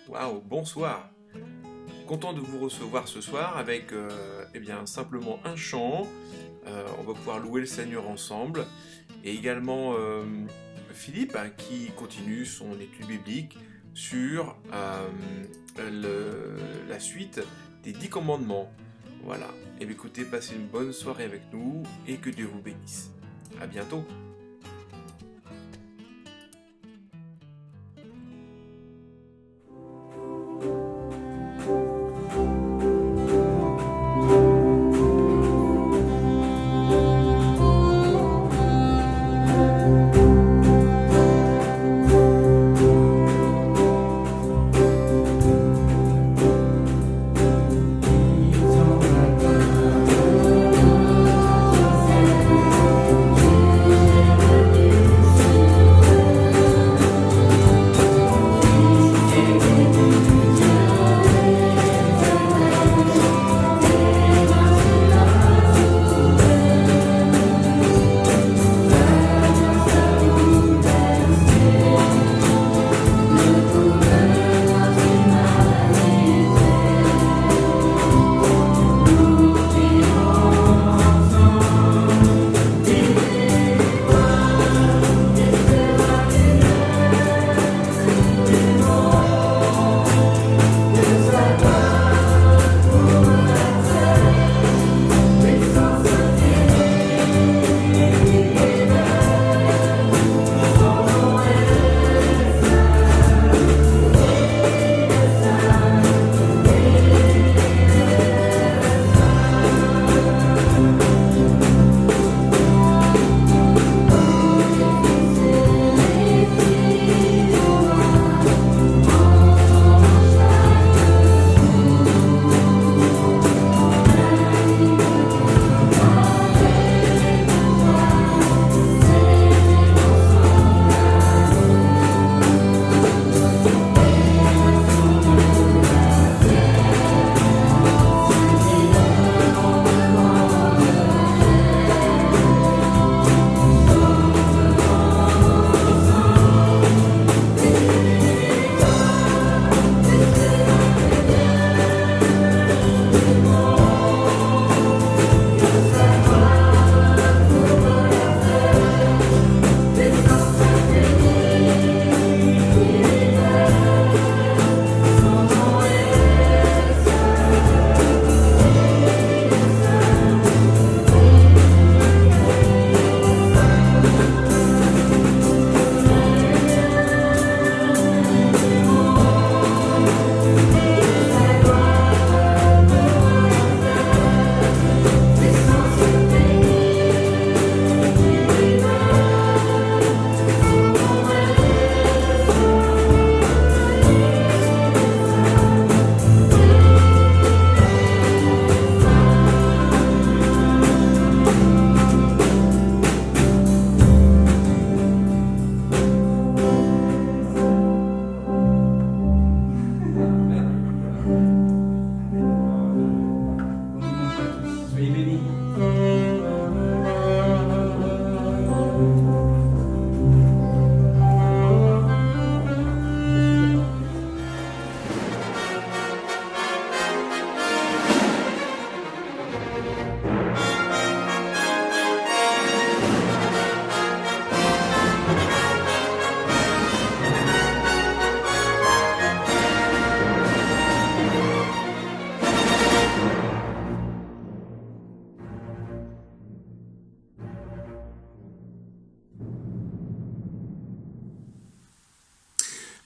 Waouh, bonsoir. Content de vous recevoir ce soir avec simplement un chant. On va pouvoir louer le Seigneur ensemble. Et également Philippe qui continue son étude biblique sur la suite des 10 commandements. Voilà. Et bien écoutez, passez une bonne soirée avec nous et que Dieu vous bénisse. À bientôt.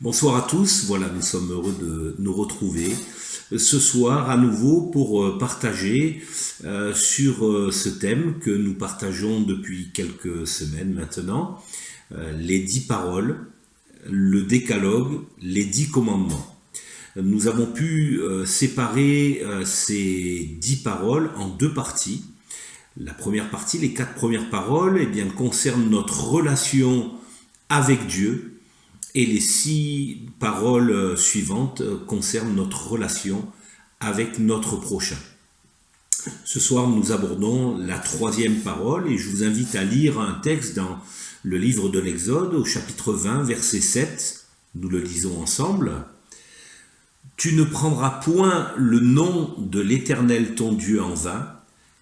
Bonsoir à tous, voilà, nous sommes heureux de nous retrouver ce soir à nouveau pour partager sur ce thème que nous partageons depuis quelques semaines maintenant, les 10 paroles, le décalogue, les 10 commandements. Nous avons pu séparer ces 10 paroles en deux parties. La première partie, les 4 premières paroles, eh bien, concernent notre relation avec Dieu. Et les 6 paroles suivantes concernent notre relation avec notre prochain. Ce soir, nous abordons la 3e parole et je vous invite à lire un texte dans le livre de l'Exode au chapitre 20, verset 7. Nous le lisons ensemble. Tu ne prendras point le nom de l'Éternel ton Dieu en vain,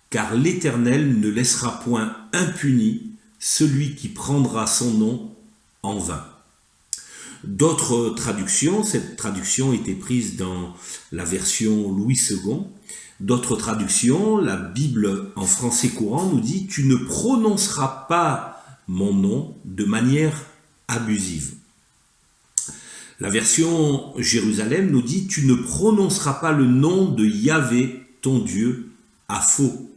car l'Éternel ne laissera point impuni celui qui prendra son nom en vain. D'autres traductions, cette traduction était prise dans la version Louis II, d'autres traductions, la Bible en français courant nous dit « Tu ne prononceras pas mon nom de manière abusive ». La version Jérusalem nous dit « Tu ne prononceras pas le nom de Yahvé, ton Dieu, à faux ».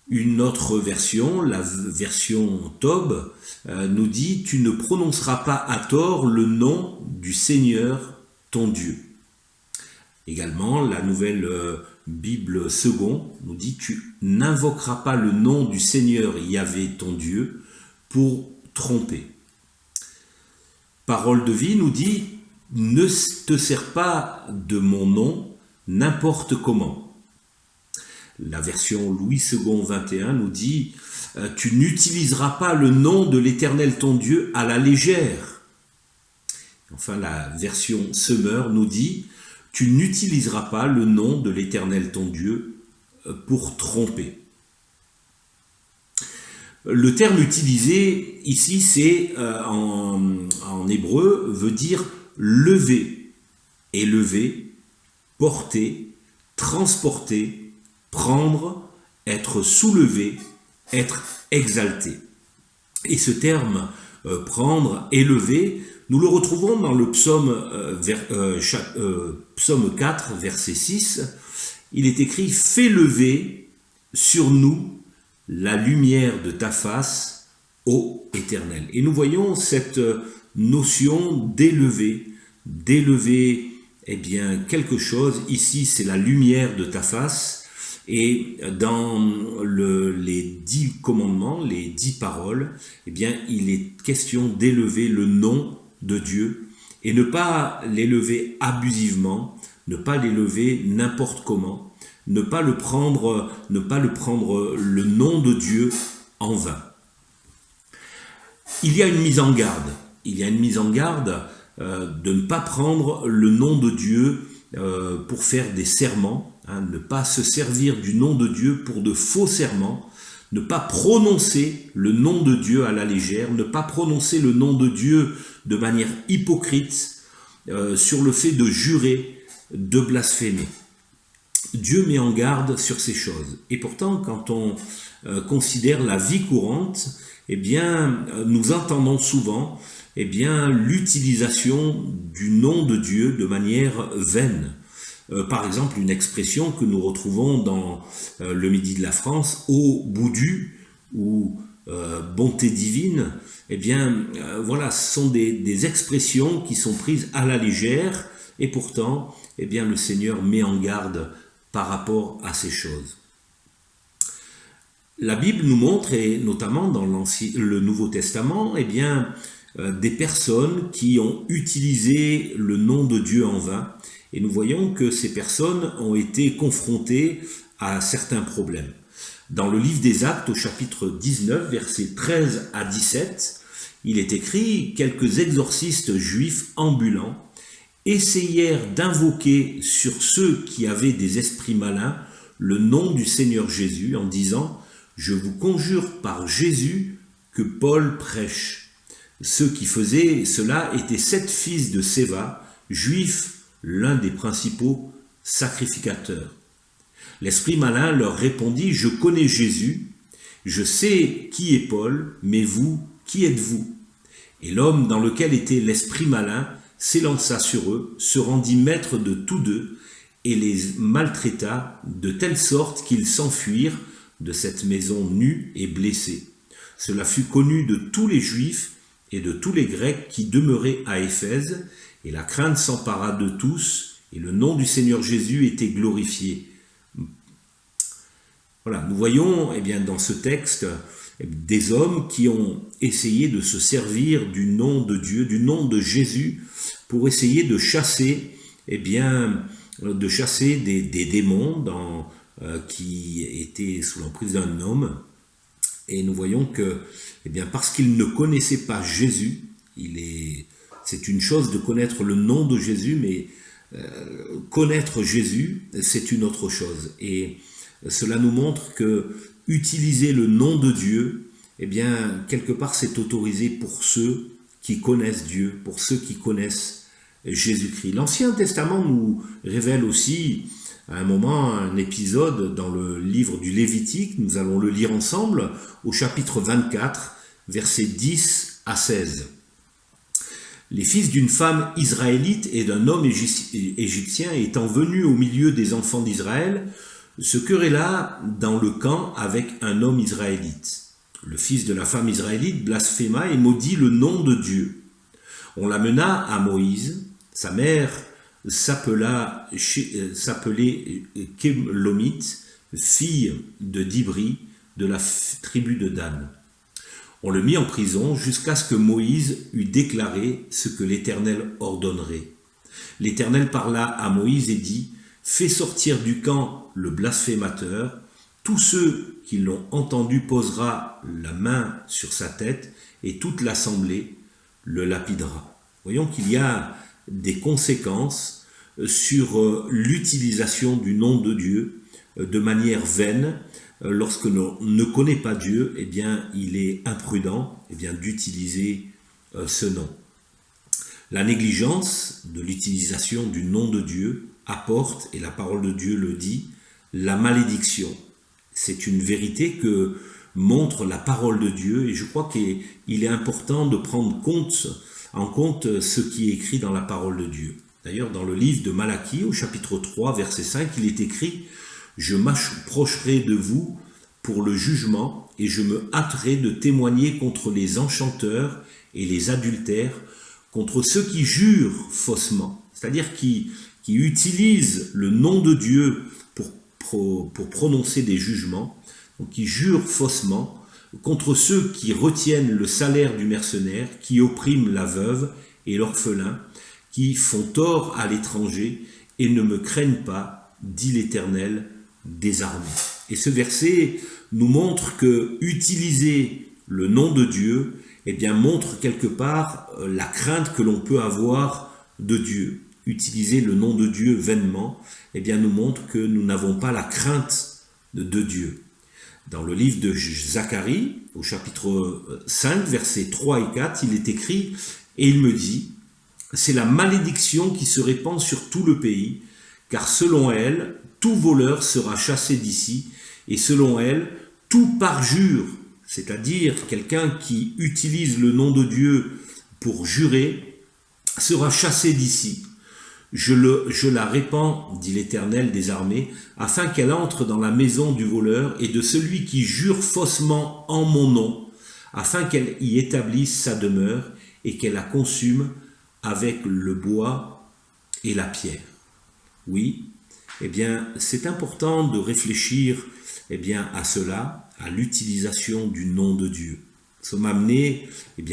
Une autre version, la version Tob, nous dit « Tu ne prononceras pas à tort le nom du Seigneur, ton Dieu ». Également, la nouvelle Bible second nous dit « Tu n'invoqueras pas le nom du Seigneur Yahvé, ton Dieu, pour tromper ». Parole de vie nous dit « Ne te sers pas de mon nom n'importe comment ». La version Louis II 21 nous dit « Tu n'utiliseras pas le nom de l'Éternel ton Dieu à la légère ». Enfin, la version Semeur nous dit « Tu n'utiliseras pas le nom de l'Éternel ton Dieu pour tromper ». Le terme utilisé ici, c'est en hébreu, veut dire lever, élever, porter, transporter, prendre, être soulevé, être exalté. Et ce terme prendre, élever, nous le retrouvons dans le psaume 4, verset 6. Il est écrit « Fais lever sur nous la lumière de ta face, ô Éternel ». Et nous voyons cette notion d'élever, eh bien, quelque chose. Ici, c'est la lumière de ta face. Et dans les 10 commandements, les 10 paroles, eh bien, il est question d'élever le nom de Dieu et ne pas l'élever abusivement, ne pas l'élever n'importe comment, ne pas le prendre le nom de Dieu en vain. Il y a une mise en garde. Il y a une mise en garde de ne pas prendre le nom de Dieu pour faire des serments, ne pas se servir du nom de Dieu pour de faux serments, ne pas prononcer le nom de Dieu à la légère, ne pas prononcer le nom de Dieu de manière hypocrite sur le fait de jurer, de blasphémer. Dieu met en garde sur ces choses. Et pourtant, quand on considère la vie courante, eh bien, nous entendons souvent l'utilisation du nom de Dieu de manière vaine. Par exemple, une expression que nous retrouvons dans le Midi de la France, au bout du ou bonté divine, eh bien, voilà, ce sont des expressions qui sont prises à la légère et pourtant, eh bien, le Seigneur met en garde par rapport à ces choses. La Bible nous montre, et notamment dans le Nouveau Testament, eh bien, des personnes qui ont utilisé le nom de Dieu en vain. Et nous voyons que ces personnes ont été confrontées à certains problèmes. Dans le livre des Actes, au chapitre 19, versets 13 à 17, il est écrit « Quelques exorcistes juifs ambulants essayèrent d'invoquer sur ceux qui avaient des esprits malins le nom du Seigneur Jésus en disant « Je vous conjure par Jésus que Paul prêche ». Ceux qui faisaient cela étaient 7 fils de Séva, juifs, l'un des principaux sacrificateurs. L'esprit malin leur répondit « Je connais Jésus, je sais qui est Paul, mais vous, qui êtes-vous » Et l'homme dans lequel était l'esprit malin s'élança sur eux, se rendit maître de tous deux et les maltraita de telle sorte qu'ils s'enfuirent de cette maison nue et blessés. Cela fut connu de tous les Juifs et de tous les Grecs qui demeuraient à Éphèse, et la crainte s'empara de tous, et le nom du Seigneur Jésus était glorifié. Voilà, nous voyons bien, dans ce texte des hommes qui ont essayé de se servir du nom de Dieu, du nom de Jésus, pour essayer de chasser, des démons qui étaient sous l'emprise d'un homme. Et nous voyons que, parce qu'ils ne connaissaient pas Jésus, il est c'est une chose de connaître le nom de Jésus, mais connaître Jésus, c'est une autre chose. Et cela nous montre que utiliser le nom de Dieu, eh bien, quelque part, c'est autorisé pour ceux qui connaissent Dieu, pour ceux qui connaissent Jésus-Christ. L'Ancien Testament nous révèle aussi, à un moment, un épisode dans le livre du Lévitique, nous allons le lire ensemble, au chapitre 24, versets 10 à 16. Les fils d'une femme israélite et d'un homme égyptien étant venus au milieu des enfants d'Israël, se querella dans le camp avec un homme israélite. Le fils de la femme israélite blasphéma et maudit le nom de Dieu. On l'amena à Moïse. Sa mère s'appelait Kémlomite, fille de Dibri, de la tribu de Dan. On le mit en prison jusqu'à ce que Moïse eût déclaré ce que l'Éternel ordonnerait. L'Éternel parla à Moïse et dit : « Fais sortir du camp le blasphémateur. Tous ceux qui l'ont entendu posera la main sur sa tête et toute l'assemblée le lapidera. » Voyons qu'il y a des conséquences sur l'utilisation du nom de Dieu de manière vaine. Lorsque l'on ne connaît pas Dieu, eh bien, il est imprudent d'utiliser ce nom. La négligence de l'utilisation du nom de Dieu apporte, et la parole de Dieu le dit, la malédiction. C'est une vérité que montre la parole de Dieu, et je crois qu'il est important de prendre en compte ce qui est écrit dans la parole de Dieu. D'ailleurs, dans le livre de Malachie, au chapitre 3, verset 5, il est écrit : « Je m'approcherai de vous pour le jugement, et je me hâterai de témoigner contre les enchanteurs et les adultères, contre ceux qui jurent faussement. » C'est-à-dire qui utilisent le nom de Dieu pour prononcer des jugements, donc qui jurent faussement, contre ceux qui retiennent le salaire du mercenaire, qui oppriment la veuve et l'orphelin, qui font tort à l'étranger et ne me craignent pas, dit l'Éternel des armées. Et ce verset nous montre que utiliser le nom de Dieu, eh bien, montre quelque part la crainte que l'on peut avoir de Dieu. Utiliser le nom de Dieu vainement, eh bien, nous montre que nous n'avons pas la crainte de Dieu. Dans le livre de Zacharie, au chapitre 5, versets 3 et 4, il est écrit, et il me dit : « C'est la malédiction qui se répand sur tout le pays, car selon elle, tout voleur sera chassé d'ici, et selon elle, tout parjure, c'est-à-dire quelqu'un qui utilise le nom de Dieu pour jurer, sera chassé d'ici. Je la répands, dit l'Éternel des armées, afin qu'elle entre dans la maison du voleur et de celui qui jure faussement en mon nom, afin qu'elle y établisse sa demeure et qu'elle la consume avec le bois et la pierre. » Oui, eh bien, c'est important de réfléchir à cela, à l'utilisation du nom de Dieu. Nous sommes amenés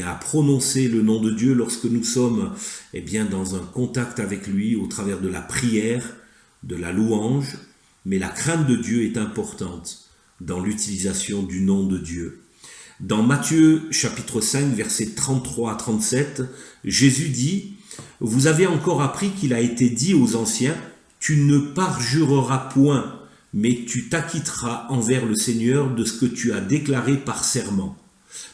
à prononcer le nom de Dieu lorsque nous sommes dans un contact avec lui au travers de la prière, de la louange, mais la crainte de Dieu est importante dans l'utilisation du nom de Dieu. Dans Matthieu chapitre 5, versets 33 à 37, Jésus dit : « Vous avez encore appris qu'il a été dit aux anciens : tu ne parjureras point, mais tu t'acquitteras envers le Seigneur de ce que tu as déclaré par serment.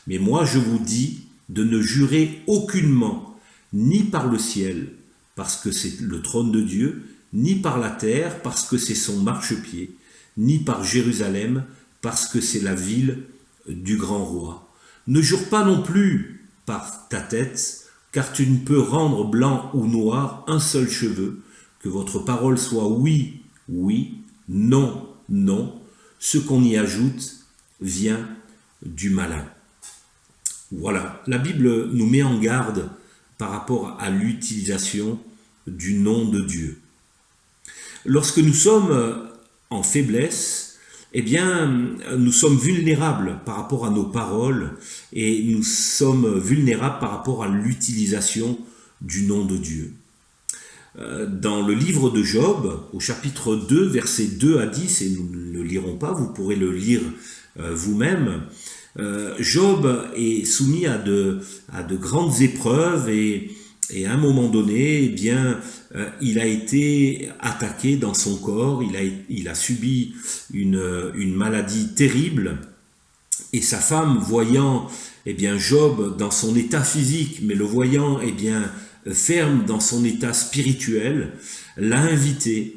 Mais moi je vous dis de ne jurer aucunement, ni par le ciel, parce que c'est le trône de Dieu, ni par la terre, parce que c'est son marchepied, ni par Jérusalem, parce que c'est la ville du grand roi. Ne jure pas non plus par ta tête, car tu ne peux rendre blanc ou noir un seul cheveu, que votre parole soit oui, oui, non, non. Ce qu'on y ajoute vient du malin. » Voilà, la Bible nous met en garde par rapport à l'utilisation du nom de Dieu. Lorsque nous sommes en faiblesse, eh bien, nous sommes vulnérables par rapport à nos paroles et nous sommes vulnérables par rapport à l'utilisation du nom de Dieu. Dans le livre de Job, au chapitre 2, versets 2 à 10, et nous ne le lirons pas, vous pourrez le lire vous-même, Job est soumis à de grandes épreuves et Et à un moment donné, eh bien, il a été attaqué dans son corps, il a subi une maladie terrible. Et sa femme, voyant eh bien, Job dans son état physique, mais le voyant eh bien, ferme dans son état spirituel, l'a invité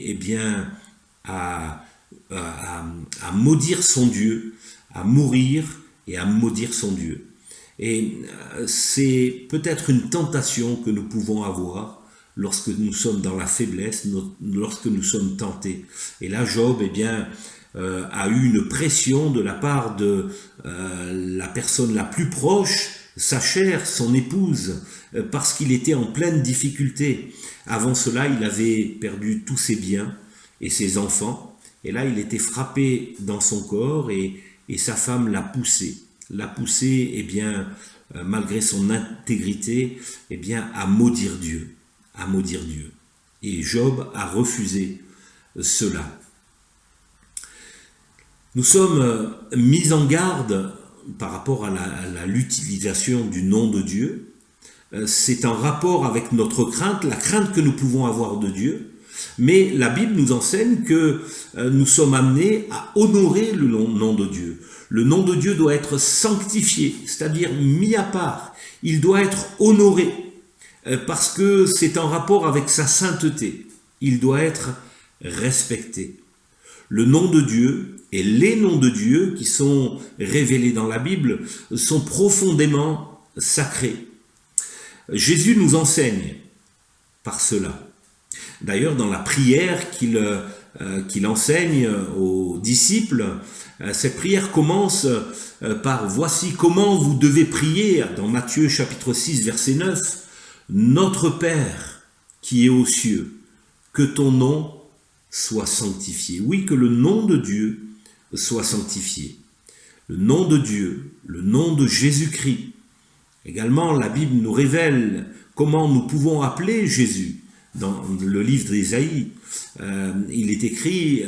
eh bien, à maudire son Dieu, à mourir et à maudire son Dieu. Et c'est peut-être une tentation que nous pouvons avoir lorsque nous sommes dans la faiblesse, lorsque nous sommes tentés. Et là, Job, eh bien, a eu une pression de la part de la personne la plus proche, sa chair, son épouse, parce qu'il était en pleine difficulté. Avant cela, il avait perdu tous ses biens et ses enfants. Et là, il était frappé dans son corps et sa femme l'a poussé, eh bien, malgré son intégrité, eh bien, à maudire Dieu, Et Job a refusé cela. Nous sommes mis en garde par rapport à l'utilisation du nom de Dieu. C'est en rapport avec notre crainte, la crainte que nous pouvons avoir de Dieu. Mais la Bible nous enseigne que nous sommes amenés à honorer le nom de Dieu. Le nom de Dieu doit être sanctifié, c'est-à-dire mis à part. Il doit être honoré parce que c'est en rapport avec sa sainteté. Il doit être respecté. Le nom de Dieu et les noms de Dieu qui sont révélés dans la Bible sont profondément sacrés. Jésus nous enseigne par cela. D'ailleurs, dans la prière qu'il enseigne aux disciples, cette prière commence par « Voici comment vous devez prier » dans Matthieu chapitre 6, verset 9. « Notre Père qui est aux cieux, que ton nom soit sanctifié. » Oui, que le nom de Dieu soit sanctifié. Le nom de Dieu, le nom de Jésus-Christ. Également, la Bible nous révèle comment nous pouvons appeler Jésus. Dans le livre d'Ésaïe, il est écrit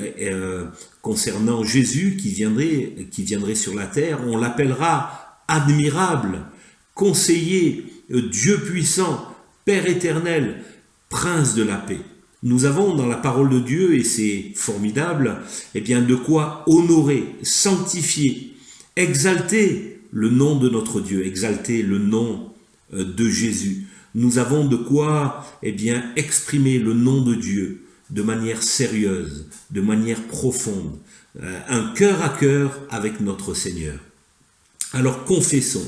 concernant Jésus qui viendrait sur la terre, on l'appellera admirable, conseiller, Dieu puissant, Père éternel, Prince de la paix. Nous avons dans la parole de Dieu, et c'est formidable, eh bien de quoi honorer, sanctifier, exalter le nom de notre Dieu, exalter le nom de Jésus. Nous avons de quoi eh bien, exprimer le nom de Dieu de manière sérieuse, de manière profonde, un cœur à cœur avec notre Seigneur. Alors confessons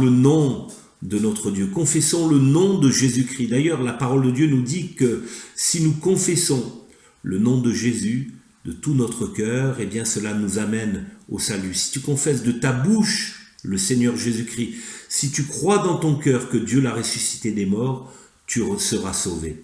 le nom de notre Dieu, confessons le nom de Jésus-Christ. D'ailleurs, la parole de Dieu nous dit que si nous confessons le nom de Jésus de tout notre cœur, eh bien cela nous amène au salut. Si tu confesses de ta bouche le Seigneur Jésus-Christ, si tu crois dans ton cœur que Dieu l'a ressuscité des morts, tu seras sauvé.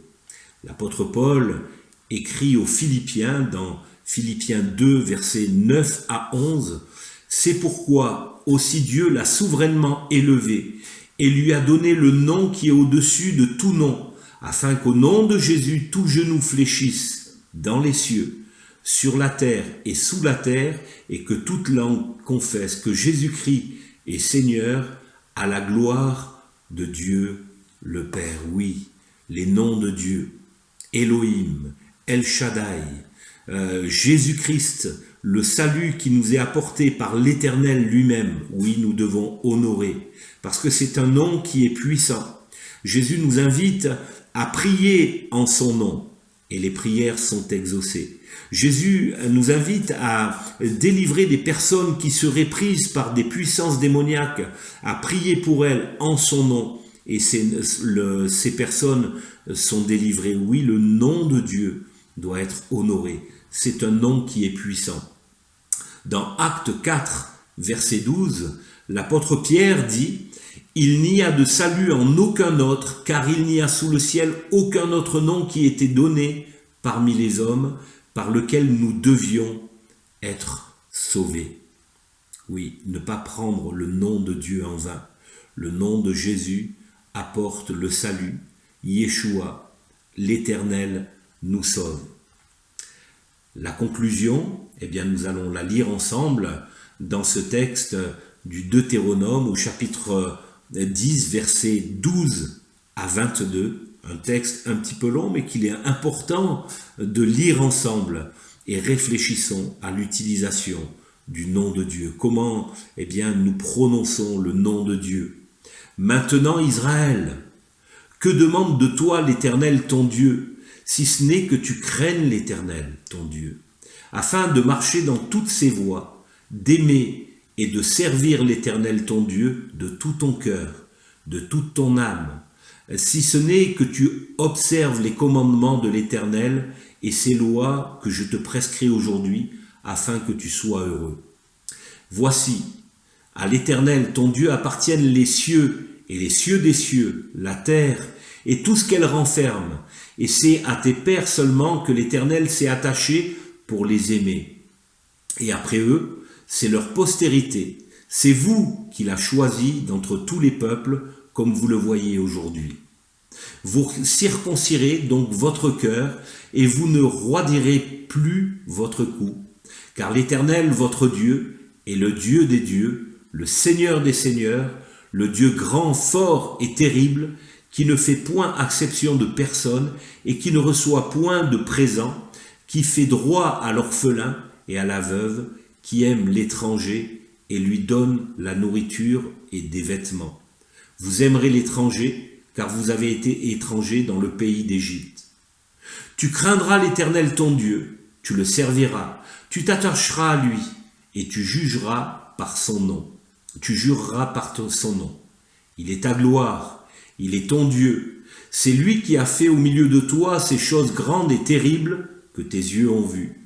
L'apôtre Paul écrit aux Philippiens dans Philippiens 2, versets 9 à 11, « C'est pourquoi aussi Dieu l'a souverainement élevé et lui a donné le nom qui est au-dessus de tout nom, afin qu'au nom de Jésus tout genou fléchisse dans les cieux, sur la terre et sous la terre, et que toute langue confesse que Jésus-Christ est Seigneur, à la gloire de Dieu le Père. » Oui, les noms de Dieu, Elohim, El Shaddai, Jésus-Christ, le salut qui nous est apporté par l'Éternel lui-même, oui, nous devons honorer, parce que c'est un nom qui est puissant. Jésus nous invite à prier en son nom, et les prières sont exaucées. Jésus nous invite à délivrer des personnes qui seraient prises par des puissances démoniaques, à prier pour elles en son nom, et ces personnes sont délivrées. Oui, le nom de Dieu doit être honoré. C'est un nom qui est puissant. Dans Acte 4, verset 12, l'apôtre Pierre dit « Il n'y a de salut en aucun autre, car il n'y a sous le ciel aucun autre nom qui ait été donné parmi les hommes, par lequel nous devions être sauvés. » Oui, ne pas prendre le nom de Dieu en vain. Le nom de Jésus apporte le salut. Yeshua, l'Éternel, nous sauve. La conclusion, eh bien, nous allons la lire ensemble dans ce texte du Deutéronome au chapitre 10, versets 12 à 22, un texte un petit peu long, mais qu'il est important de lire ensemble, et réfléchissons à l'utilisation du nom de Dieu. Comment, nous prononçons le nom de Dieu. Maintenant, Israël, que demande de toi l'Éternel ton Dieu, si ce n'est que tu craignes l'Éternel ton Dieu, afin de marcher dans toutes ses voies, d'aimer et de servir l'Éternel ton Dieu de tout ton cœur, de toute ton âme, si ce n'est que tu observes les commandements de l'Éternel et ses lois que je te prescris aujourd'hui, afin que tu sois heureux. Voici, à l'Éternel ton Dieu appartiennent les cieux et les cieux des cieux, la terre et tout ce qu'elle renferme, et c'est à tes pères seulement que l'Éternel s'est attaché pour les aimer. Et après eux, c'est leur postérité, c'est vous qu'il a choisi d'entre tous les peuples, comme vous le voyez aujourd'hui. Vous circoncirez donc votre cœur, et vous ne roidirez plus votre cou, car l'Éternel, votre Dieu, est le Dieu des dieux, le Seigneur des seigneurs, le Dieu grand, fort et terrible, qui ne fait point acception de personne et qui ne reçoit point de présent, qui fait droit à l'orphelin et à la veuve, qui aime l'étranger et lui donne la nourriture et des vêtements. Vous aimerez l'étranger, car vous avez été étrangers dans le pays d'Égypte. Tu craindras l'Éternel ton Dieu, tu le serviras, tu t'attacheras à lui, et tu jugeras par son nom. Tu jureras par son nom. Il est ta gloire, il est ton Dieu. C'est lui qui a fait au milieu de toi ces choses grandes et terribles que tes yeux ont vues.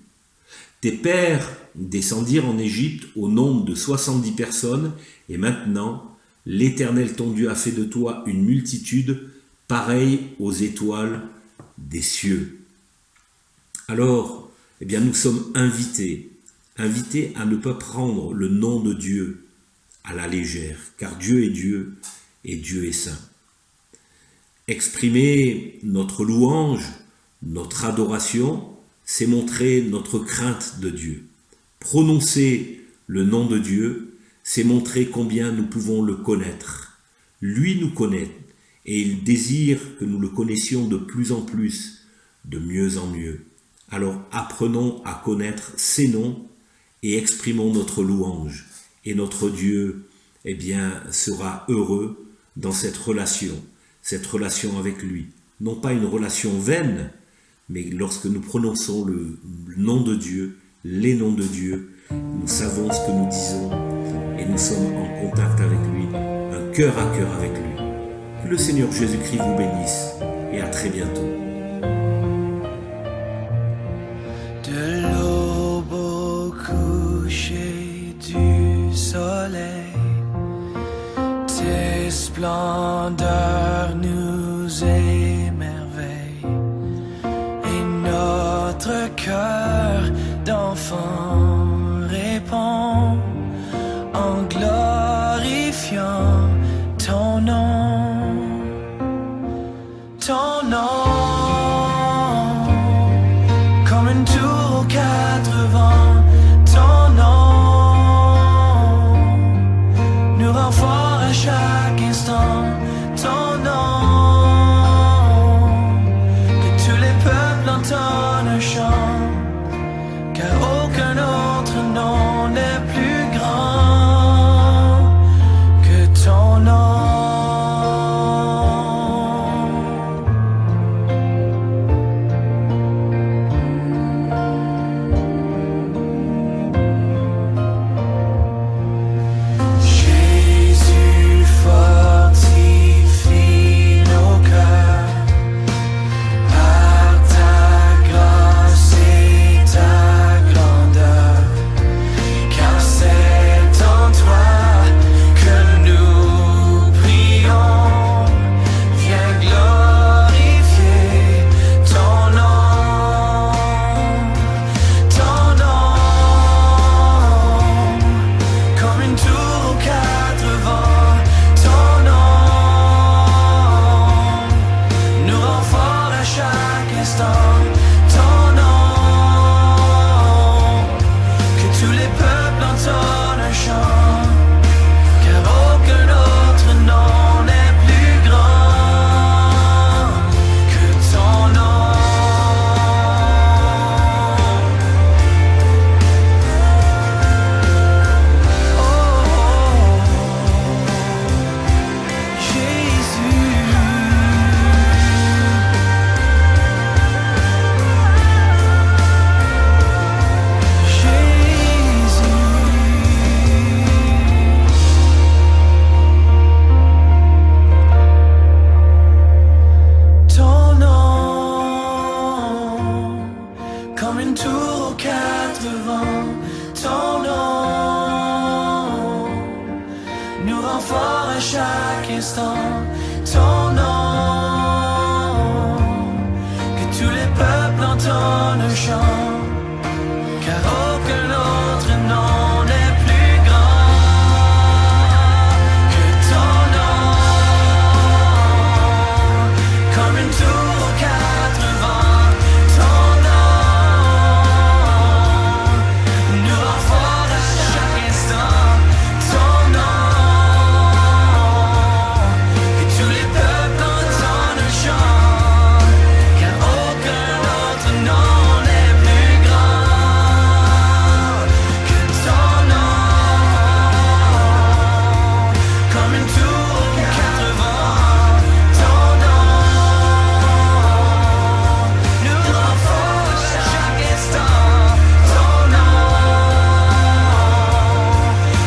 Tes pères descendirent en Égypte au nombre de 70 personnes, et maintenant, l'Éternel ton Dieu a fait de toi une multitude pareille aux étoiles des cieux. Alors, nous sommes invités à ne pas prendre le nom de Dieu à la légère, car Dieu est Dieu et Dieu est saint. Exprimer notre louange, notre adoration, c'est montrer notre crainte de Dieu. Prononcer le nom de Dieu, c'est montrer combien nous pouvons le connaître. Lui nous connaît et il désire que nous le connaissions de plus en plus, de mieux en mieux. Alors apprenons à connaître ses noms et exprimons notre louange. Et notre Dieu, sera heureux dans cette relation avec lui. Non pas une relation vaine, mais lorsque nous prononçons le nom de Dieu, les noms de Dieu, nous savons ce que nous disons et nous sommes en contact avec lui, un cœur à cœur avec lui. Que le Seigneur Jésus-Christ vous bénisse et à très bientôt. De l'aube au coucher du soleil, tes splendeurs nous émerveillent et notre cœur d'enfant répond en glorifiant ton nom, ton nom. Comme une tour aux 4 vents, ton nom nous rend fort à chaque instant, ton nom. Que tous les peuples entendent un chant, car aucun autre nom n'est plus grand que ton nom. Jésus fortifie ton nom, que tous les peuples entendent un chant, car aucun autre nom n'est plus grand que ton nom. Comme une tour aux quatre vents, ton nom nous rend fort à chaque instant. Ton nom, que tous les peuples entendent un chant, car aucun autre nom n'est plus grand que ton nom. Comme une tour aux quatre vents, ton nom nous rend fort à chaque instant. Ton nom,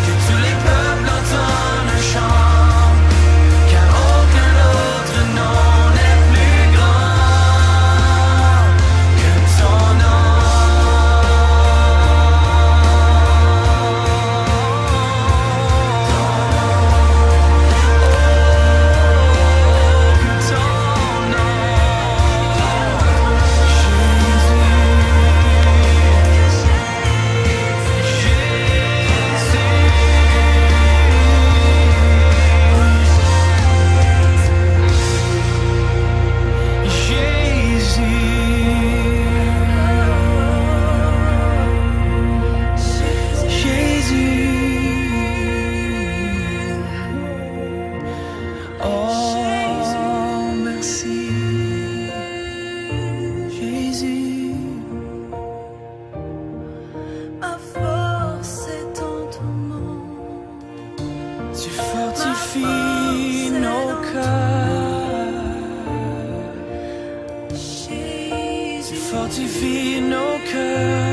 que tous les peuples entendent un chant, car aucun autre nom n'est plus grand que ton nom. Que ton Oh, merci, Jésus. Ma force est en ton nom. Tu fortifies nos cœurs. Tu Jésus, fortifies nos cœurs.